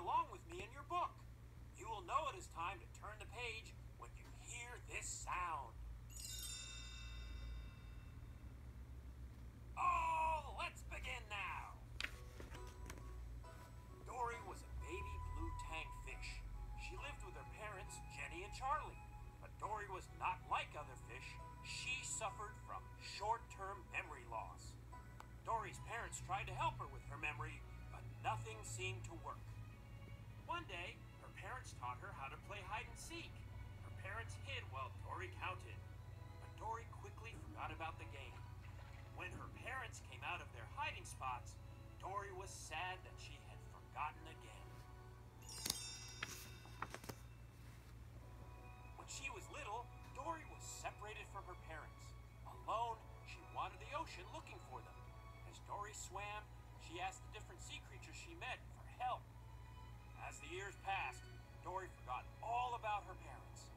along with me in your book. You will know it is time to turn the page when you hear this sound. Oh, let's begin now. Dory was a baby blue tang fish. She lived with her parents, Jenny and Charlie. But Dory was not like other fish. She suffered from short-term memory loss. Dory's parents tried to help her with her memory, but nothing seemed to work. One day, her parents taught her how to play hide and seek. Her parents hid while Dory counted. But Dory quickly forgot about the game. When her parents came out of their hiding spots, Dory was sad that she had forgotten again. When she was little, Dory was separated from her parents. Alone, she wandered the ocean looking for them. As Dory swam, she asked the different sea creatures she met for help. As the years passed, Dory forgot all about her parents.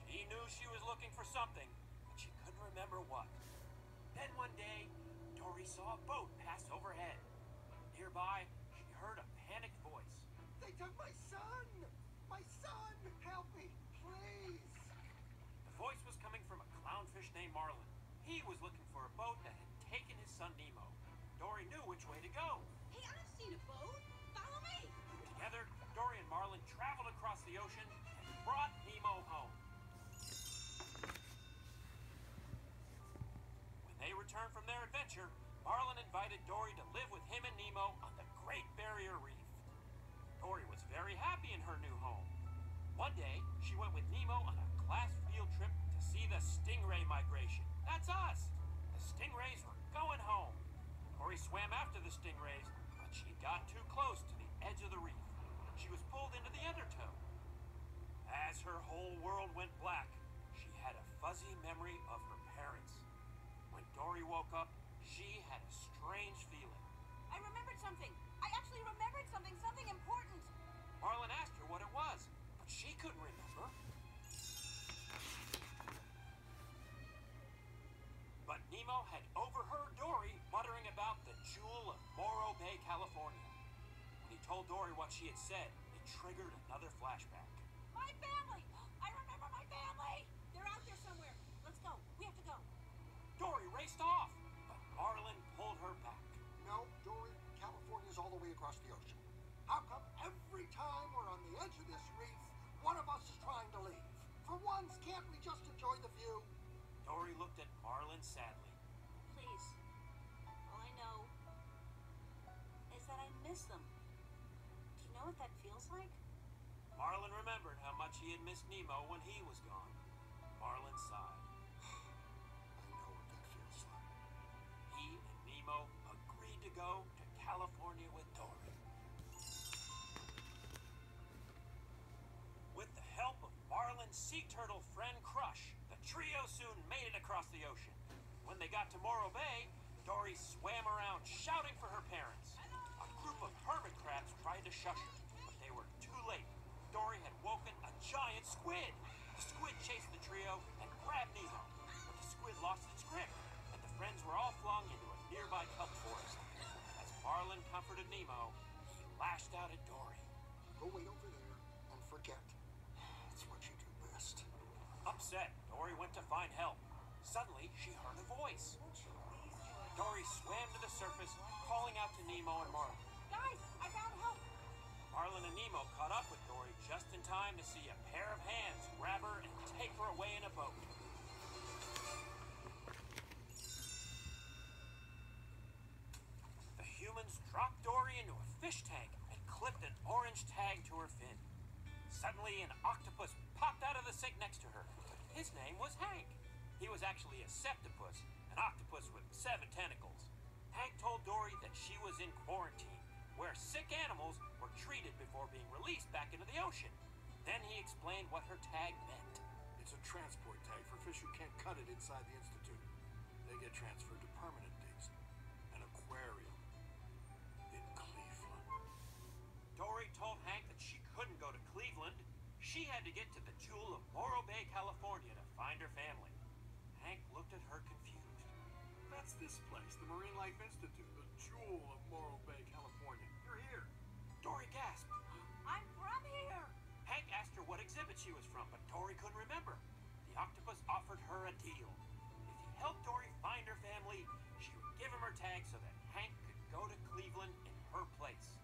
She knew she was looking for something, but she couldn't remember what. Then one day, Dory saw a boat pass overhead. Nearby, she heard a panicked voice. They took my son! My son! Help me, please! The voice was coming from a clownfish named Marlin. He was looking for a boat that had taken his son Nemo. Dory knew which way to go. Hey, I've seen a boat. Follow me. Together, Dory and Marlin traveled across the ocean and brought Nemo home. When they returned from their adventure, Marlin invited Dory to live with him and Nemo on the Great Barrier Reef. Dory was very happy in her new home. One day, she went with Nemo on a class field trip to see the stingray migration. That's us! The stingrays were going home. Dory swam after the stingrays, but she got too close to the edge of the reef. She was pulled into the undertow. As her whole world went black, she had a fuzzy memory of her parents. When Dory woke up, she had a strange feeling. I remembered something. I actually remembered something important. Marlin asked her what it was, but she couldn't remember. But Nemo had overheard Dory muttering about the Jewel of Morro Bay, California. When he told Dory what she had said, it triggered another flashback. My family! I remember my family! They're out there somewhere. Let's go. We have to go. Dory raced off, but Marlin pulled her back. No, Dory, California's all the way across the ocean. How come every time we're on the edge of this reef, one of us is trying to leave? For once, can't we just enjoy the view? Dory looked at Marlin sadly. Please. All I know is that I miss them. Do you know what that feels like? Marlin remembered how much he had missed Nemo when he was gone. Marlin sighed. I know what that feels like. He and Nemo agreed to go to California with Dory. With the help of Marlin's sea turtle friend Crush, the trio soon made it across the ocean. When they got to Morro Bay, Dory swam around shouting for her parents. A group of hermit crabs tried to shush her, but they were too late. Dory had woken a giant squid. The squid chased the trio and grabbed Nemo, but the squid lost its grip, and the friends were all flung into a nearby kelp forest. As Marlin comforted Nemo, he lashed out at Dory. Go wait over there and forget. It's what you do best. Upset, Dory went to find help. Suddenly, she heard a voice. Dory swam to the surface, calling out to Nemo and Marlin. Guys, I found help. Marlin and Nemo caught up with Dory just in time to see a pair of hands grab her and take her away in a boat. The humans dropped Dory into a fish tank and clipped an orange tag to her fin. Suddenly, an octopus popped out of the sink next to her. His name was Hank. He was actually a septopus, an octopus with 7 tentacles. Hank told Dory that she was in quarantine, where sick animals were treated before being released back into the ocean. Then he explained what her tag meant. It's a transport tag for fish who can't cut it inside the Institute. They get transferred to permanent digs. An aquarium in Cleveland. Dory told Hank that she couldn't go to Cleveland. She had to get to the Jewel of Morro Bay, California to find her family. Hank looked at her confused. That's this place, the Marine Life Institute, the Jewel of Morro Bay, California. You're here. Dory gasped. I she was from, but Dory couldn't remember. The octopus offered her a deal. If he helped Dory find her family, she would give him her tag so that Hank could go to Cleveland in her place.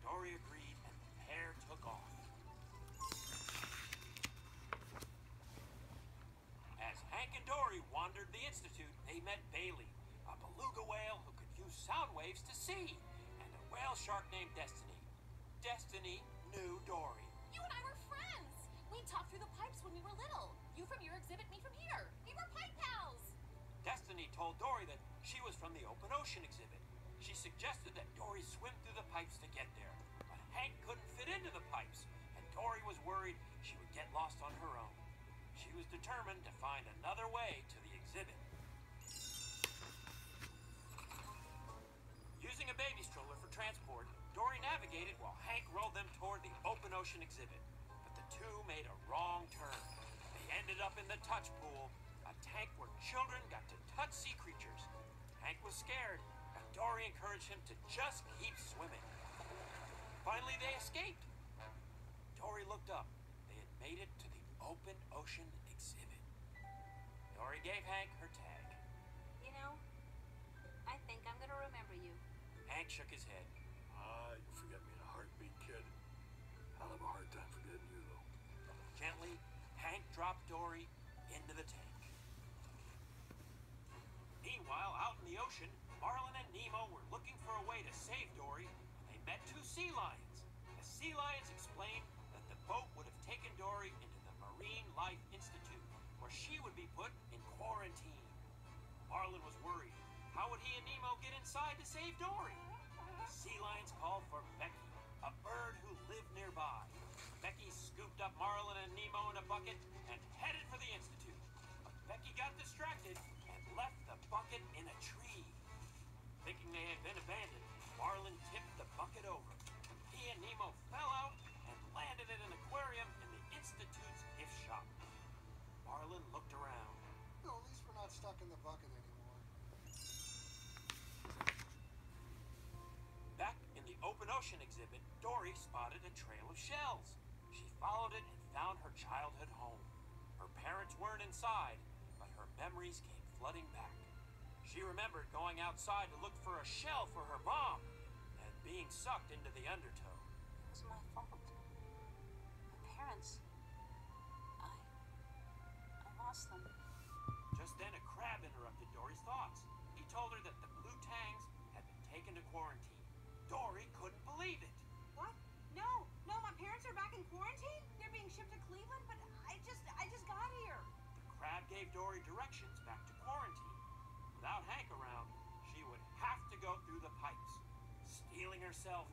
Dory agreed, and the pair took off. As Hank and Dory wandered the Institute, they met Bailey, a beluga whale who could use sound waves to see, and a whale shark named Destiny. Destiny knew Dory. You and I were friends. We talked through the pipes when we were little. You from your exhibit, me from here. We were pipe pals. Destiny told Dory that she was from the open ocean exhibit. She suggested that Dory swim through the pipes to get there, but Hank couldn't fit into the pipes, and Dory was worried she would get lost on her own. She was determined to find another way to the exhibit. Using a baby stroller for transport, Dory navigated while Hank rolled them toward the open ocean exhibit. But the two made a wrong turn. They ended up in the touch pool, a tank where children got to touch sea creatures. Hank was scared, but Dory encouraged him to just keep swimming. Finally, they escaped. Dory looked up. They had made it to the open ocean exhibit. Dory gave Hank her tag. You know, I think I'm gonna remember you. Hank shook his head. You forget me in a heartbeat, kid. I'll have a hard time forgetting you, though. Gently, Hank dropped Dory into the tank. Meanwhile, out in the ocean, Marlin and Nemo were looking for a way to save Dory when they met two sea lions. The sea lions explained that the boat would have taken Dory into the Marine Life Institute, where she would be put in quarantine. Marlin was worried. How would he and Nemo get inside to save Dory? The sea lions called for Becky, a bird who lived nearby. Becky scooped up Marlin and Nemo in a bucket and headed for the Institute. But Becky got distracted and left the bucket in a tree. Thinking they had been abandoned, Marlin tipped the bucket over. He and Nemo fell out and landed in an aquarium in the Institute's gift shop. Marlin looked around. No, at least we're not stuck in the bucket anymore. Back in the open ocean exhibit, Dory spotted a trail of shells. She followed it and found her childhood home. Her parents weren't inside, but her memories came flooding back. She remembered going outside to look for a shell for her mom and being sucked into the undertow. It was my fault. My parents. I lost them. Just then, a crab interrupted Dory's thoughts. He told her that the blue tangs had been taken to quarantine. Dory couldn't believe it. What? No, my parents are back in quarantine? They're being shipped to Cleveland, but I just got here. The crab gave Dory directions back to quarantine. Without Hank around, she would have to go through the pipes. Steeling herself,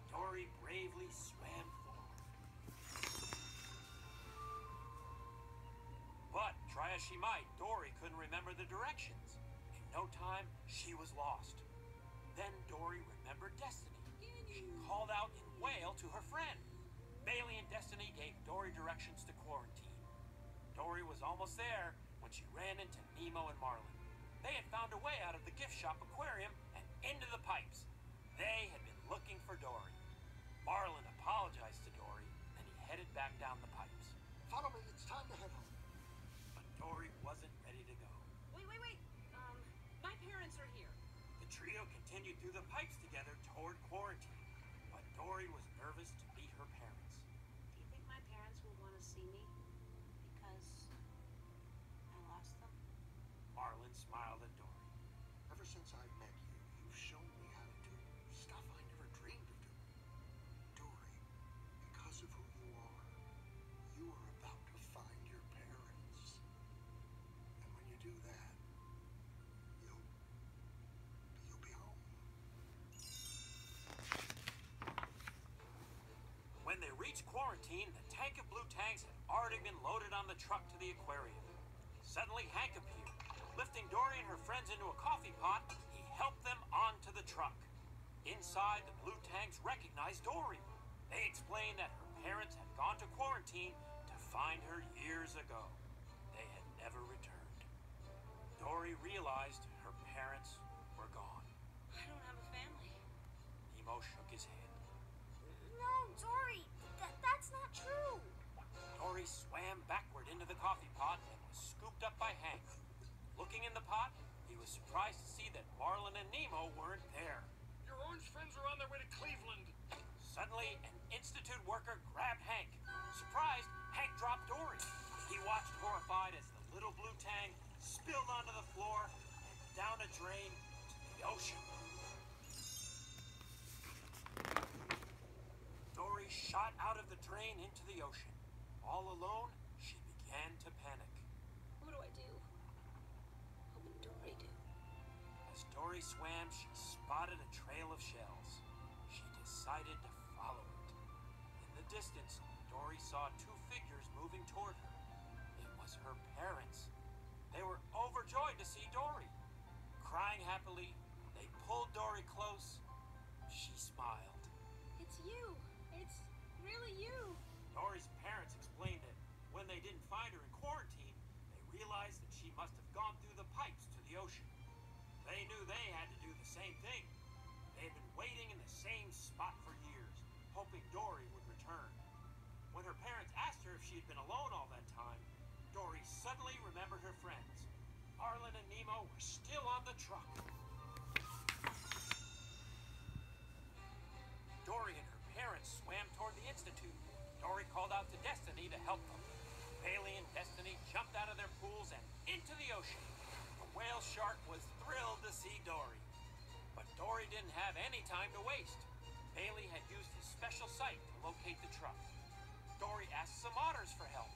Dory bravely swam forward. But, try as she might, Dory couldn't remember the directions. In no time, she was lost. Then Dory remembered Destiny. She called out in whale to her friend. Bailey and Destiny gave Dory directions to quarantine. Dory was almost there when she ran into Nemo and Marlin. They had found a way out of the gift shop aquarium and into the pipes. They had been looking for Dory. Marlin apologized to Dory, and he headed back down the pipes. Follow me, it's time to head home. But Dory wasn't ready to go. Wait. My parents are here. The trio continued through the pipes together toward quarantine, but Dory was nervous to meet her parents. Do you think my parents will want to see me? Because I lost them? Marlin smiled at Dory. Ever since I met you, you've shown me how to do stuff I never dreamed of doing. Dory, because of who you are about to find your parents. And when you do that, you'll be home. When they reached quarantine, the tank of blue tanks had already been loaded on the truck to the aquarium. Suddenly, Hank appeared. Lifting Dory and her friends into a coffee pot, he helped them onto the truck. Inside, the blue tanks recognized Dory. They explained that her parents had gone to quarantine to find her years ago. They had never returned. Dory realized her parents were gone. I don't have a family. Nemo shook his head. No, Dory, that's not true. Dory into the coffee pot and was scooped up by Hank. Looking in the pot, he was surprised to see that Marlin and Nemo weren't there. Your orange friends are on their way to Cleveland. Suddenly, an Institute worker grabbed Hank. Surprised, Hank dropped Dory. He watched horrified as the little blue tang spilled onto the floor and down a drain to the ocean. Dory shot out of the drain into the ocean. All alone, she began to panic. What do I do? What would Dory do? As Dory swam, she spotted a trail of shells. She decided to follow it. In the distance, Dory saw two figures moving toward her. It was her parents. They were overjoyed to see Dory. Crying happily, they pulled Dory close. She smiled. It's you. It's really you. Dory's parents explained that when they didn't find her in quarantine, they realized that she must have gone through the pipes to the ocean. They knew they had to do the same thing. They had been waiting in the same spot for years, hoping Dory would return. When her parents asked her if she had been alone all that time, Dory suddenly remembered her friends. Marlin and Nemo were still on the truck. Dory and her parents swam toward the Institute. Dory called out to Destiny to help them. Bailey and Destiny jumped out of their pools and into the ocean. The whale shark was thrilled to see Dory. But Dory didn't have any time to waste. Bailey had used his special sight to locate the truck. Dory asked some otters for help.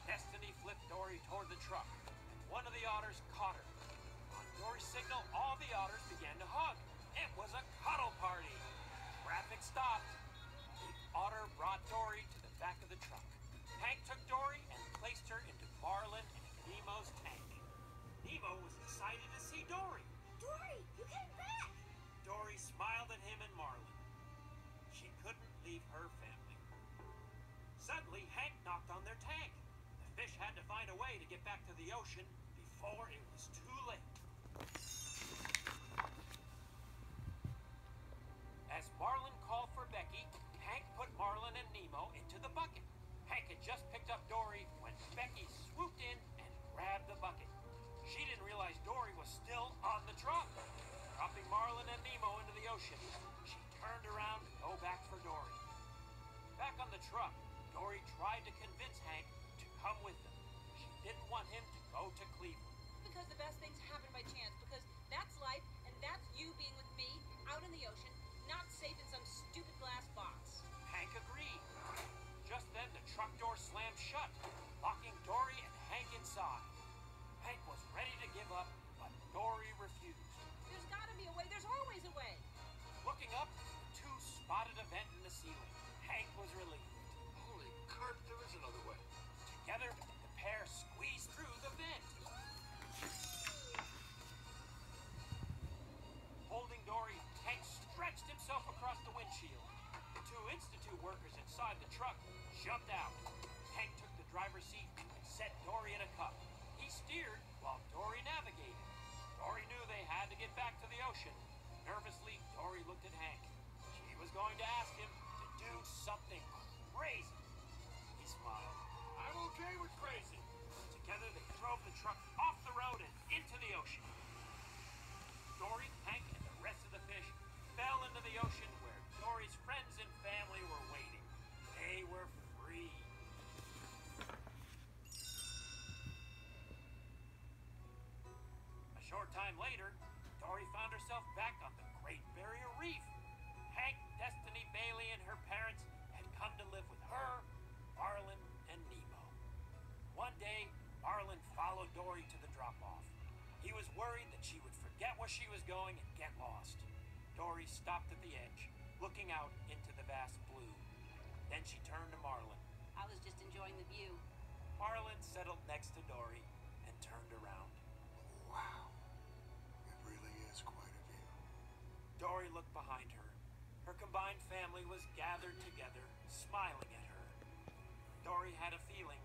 Destiny flipped Dory toward the truck, and one of the otters caught her. On Dory's signal, all the otters began to hug. It was a cuddle party. Traffic stopped. The otter brought Dory to the back of the truck. Hank took Dory and placed her into Marlin and Nemo's tank. Nemo was excited to see Dory. Dory, you came back. Dory smiled at him and Marlin. She couldn't leave her family. Suddenly, Hank knocked on their tank. The fish had to find a way to get back to the ocean before it was too late. As Marlin called for Becky, Hank put Marlin and Nemo into the bucket. Hank had just picked up Dory when Becky swooped in and grabbed the bucket. She didn't realize Dory was still on the truck. Dropping Marlin and Nemo into the ocean, she turned around to go back for Dory. Back on the truck, Dory tried to convince Hank to come with them. She didn't want him to go to Cleveland. Because the best things happen by chance. Because that's life, and that's you being with me out in the ocean, not safe in some stupid glass box. Hank agreed. Just then, the truck door slammed shut, locking Dory and Hank inside. Hank was ready to give up, but Dory refused. There's gotta be a way. There's always a way. Looking up, the two spotted a vent in the ceiling. Hank was relieved. Holy carp, there is another way. Together, the pair squeezed through the vent. Holding Dory, Hank stretched himself across the windshield. The two Institute workers inside the truck jumped out. Hank took the driver's seat and set Dory in a cup. He steered while Dory navigated. Dory knew they had to get back to the ocean. Nervously, Dory looked at Hank. She was going to ask him to do something crazy. He smiled. I'm okay with crazy. Together, they drove the truck off the road and into the ocean. Dory, Hank, and the rest of the fish fell into the ocean where Dory's friends and family were waiting. They were free. A short time later, Dory found herself back on the Great Barrier Reef. Hank, Destiny, Bailey, and her parents had come to live with her, Marlin, and Nemo. One day, Marlin followed Dory to the drop-off. He was worried that she would forget where she was going and get lost. Dory stopped at the edge, looking out into the vast blue. Then she turned to Marlin. I was just enjoying the view. Marlin settled next to Dory and turned around. Wow. It really is quite a view. Dory looked behind her. Her combined family was gathered together, smiling at her. Dory had a feeling